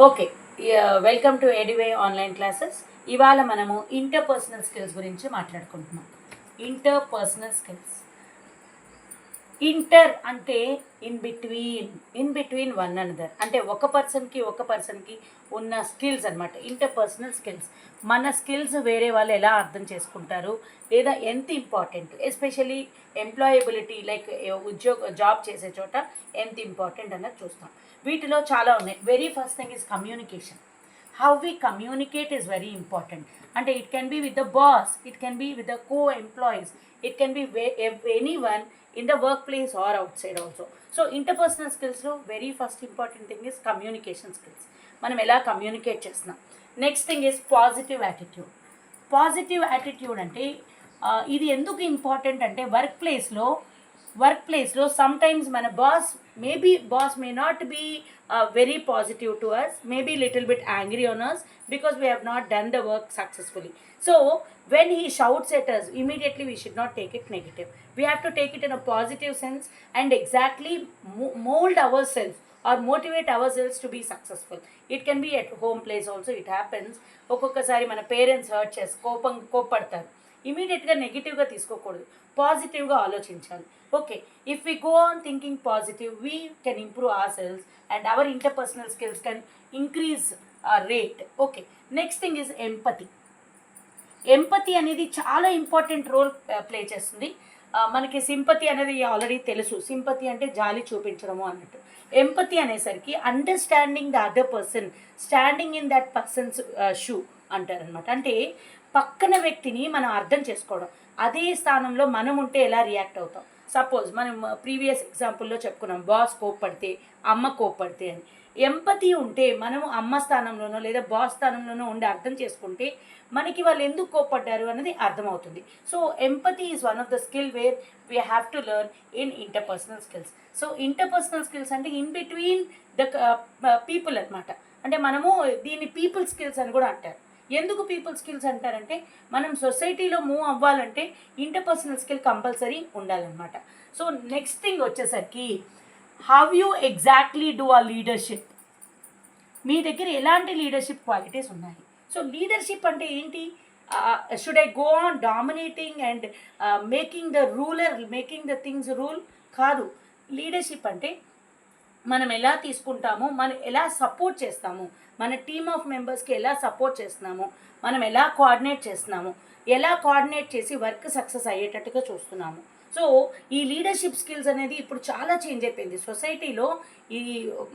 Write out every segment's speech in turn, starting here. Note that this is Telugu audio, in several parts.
ఓకే. వెల్కమ్ టు ఎడివే ఆన్లైన్ క్లాసెస్. ఇవాళ మనము ఇంటర్పర్సనల్ స్కిల్స్ గురించి మాట్లాడుకుంటున్నాం. Interpersonal skills. ఇంటర్ అంటే ఇన్ బిట్వీన్ వన్ అనదర్, అంటే ఒక పర్సన్కి ఉన్న స్కిల్స్ అనమాట. ఇంటర్పర్సనల్ స్కిల్స్, మన స్కిల్స్ వేరే వాళ్ళు ఎలా అర్థం చేసుకుంటారు, లేదా ఎంత important, especially employability, like job చేసే చోట ఎంత ఇంపార్టెంట్ అన్నది చూస్తాం. వీటిలో చాలా ఉన్నాయి. Very first thing is communication. How we communicate is very important. అంటే it can be with the boss, it can be with the co employees, it can be anyone in the workplace or outside also. So interpersonal skills lo very first important thing is communication skills. Manam ela communicate chestunam. Next thing is positive attitude. Positive attitude ante ఇది ఎందుకు ఇంపార్టెంట్ అంటే వర్క్ ప్లేస్లో సమ్టైమ్స్ మన boss may not be very positive to us, maybe little bit angry on us because we have not done the work successfully. So when he shouts at us, immediately we should not take it negative. We have to take it in a positive sense and exactly mold ourselves or motivate ourselves to be successful. It can be at home place also, it happens. ఒక్కొక్కసారి మన పేరెంట్స్ హర్ట్ చేసి కోపడతారు. ఇమీడియట్గా నెగిటివ్గా తీసుకోకూడదు, పాజిటివ్గా ఆలోచించాలి. Okay, if we go on thinking positive, we can improve our sales and our interpersonal skills can increase rate. Okay, next thing is empathy. Empathy అనేది చాలా ఇంపార్టెంట్ రోల్ ప్లే చేస్తుంది. మనకి సింపతి అనేది ఆల్రెడీ తెలుసు. సింపతి అంటే జాలి చూపించడము అన్నట్టు. ఎంపతి అనేసరికి understanding the other person, standing in that persons shoe అంటారనమాట. అంటే పక్కన వ్యక్తిని మనం అర్థం చేసుకోవడం, అదే స్థానంలో మనం ఉంటే ఎలా రియాక్ట్ అవుతాం. సపోజ్ మనం ప్రీవియస్ ఎగ్జాంపుల్లో చెప్పుకున్నాం, బాస్ కోప్పడితే, అమ్మ కోప్పడితే అని. ఎంపతి ఉంటే మనము అమ్మ స్థానంలోనో లేదా బాస్ స్థానంలోనో ఉండి అర్థం చేసుకుంటే మనకి వాళ్ళు ఎందుకు కోప్పడ్డారు అన్నది అర్థమవుతుంది. So empathy is one of the skill where we have to learn in interpersonal skills. So interpersonal skills అంటే ఇన్ బిట్వీన్ ద పీపుల్ అనమాట. అంటే మనము దీన్ని పీపుల్ స్కిల్స్ అని కూడా అంటారు. ఎందుకు పీపుల్ స్కిల్స్ అంటారంటే మనం సొసైటీలో మూవ్ అవ్వాలంటే ఇంటర్పర్సనల్ స్కిల్ కంపల్సరీ ఉండాలన్నమాట. సో నెక్స్ట్ థింగ్ వచ్చేసరికి how you exactly do a leadership. మీ దగ్గర ఎలాంటి లీడర్షిప్ క్వాలిటీస్ ఉన్నాయి. సో లీడర్షిప్ అంటే ఏంటి? Should I go on dominating and making the ruler, making the things rule? కాదు. లీడర్షిప్ అంటే మనం ఎలా తీసుకుంటామో, మనం ఎలా సపోర్ట్ చేస్తాము, మన టీమ్ ఆఫ్ మెంబర్స్కి ఎలా సపోర్ట్ చేస్తున్నాము, మనం ఎలా కోఆర్డినేట్ చేస్తున్నాము, ఎలా కోఆర్డినేట్ చేసి వర్క్ సక్సెస్ అయ్యేటట్టుగా చూస్తున్నాము. సో ఈ లీడర్షిప్ స్కిల్స్ అనేది ఇప్పుడు చాలా చేంజ్ అయిపోయింది సొసైటీలో. ఈ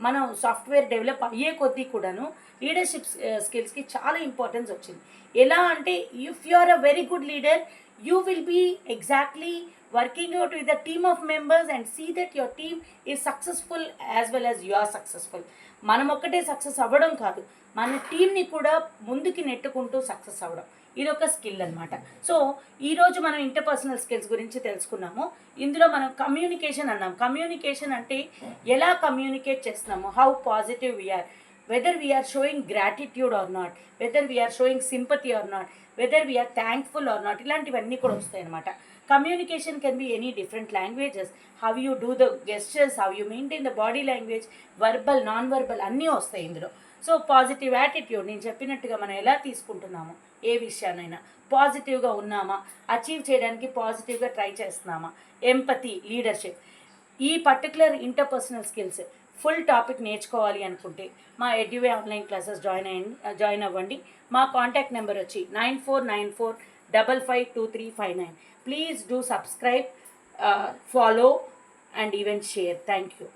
మనం సాఫ్ట్వేర్ డెవలప్ అయ్యే కొద్దీ కూడాను లీడర్షిప్ స్కిల్స్కి చాలా ఇంపార్టెన్స్ వచ్చింది. ఎలా అంటే if you are a very good leader, you will be exactly working out with a team of members and see that your team is successful as well as you are successful. మనం ఒక్కటే సక్సెస్ అవ్వడం కాదు, మన టీంని కూడా ముందుకి నెట్టుకుంటూ సక్సెస్ అవ్వడం, ఇది ఒక స్కిల్ అనమాట. సో ఈరోజు మనం ఇంటర్పర్సనల్ స్కిల్స్ గురించి తెలుసుకున్నాము. ఇందులో మనం కమ్యూనికేషన్ అన్నాం. కమ్యూనికేషన్ అంటే ఎలా కమ్యూనికేట్ చేస్తున్నాము, how positive we are, whether we are showing gratitude or not, whether we are showing sympathy or not, whether we are thankful or not, ఇలాంటివన్నీ కూడా వస్తాయి అనమాట. Communication can be any different languages. How you do the gestures, how you maintain the body language, verbal, non-verbal అన్నీ వస్తాయి ఇందులో. సో పాజిటివ్ యాటిట్యూడ్, నేను చెప్పినట్టుగా మనం ఎలా తీసుకుంటున్నాము, ఏ విషయానైనా పాజిటివ్గా ఉన్నామా, అచీవ్ చేయడానికి పాజిటివ్గా ట్రై చేస్తున్నామా. ఎంపతి, లీడర్షిప్, ఈ particular interpersonal skills full topic నేర్చుకోవాలి అనుకుంటే మా ఎడ్యువే ఆన్లైన్ క్లాసెస్ జాయిన్ అవ్వండి. మా కాంటాక్ట్ నెంబర్ వచ్చి 9494552359. Please do subscribe, follow and even share. Thank you.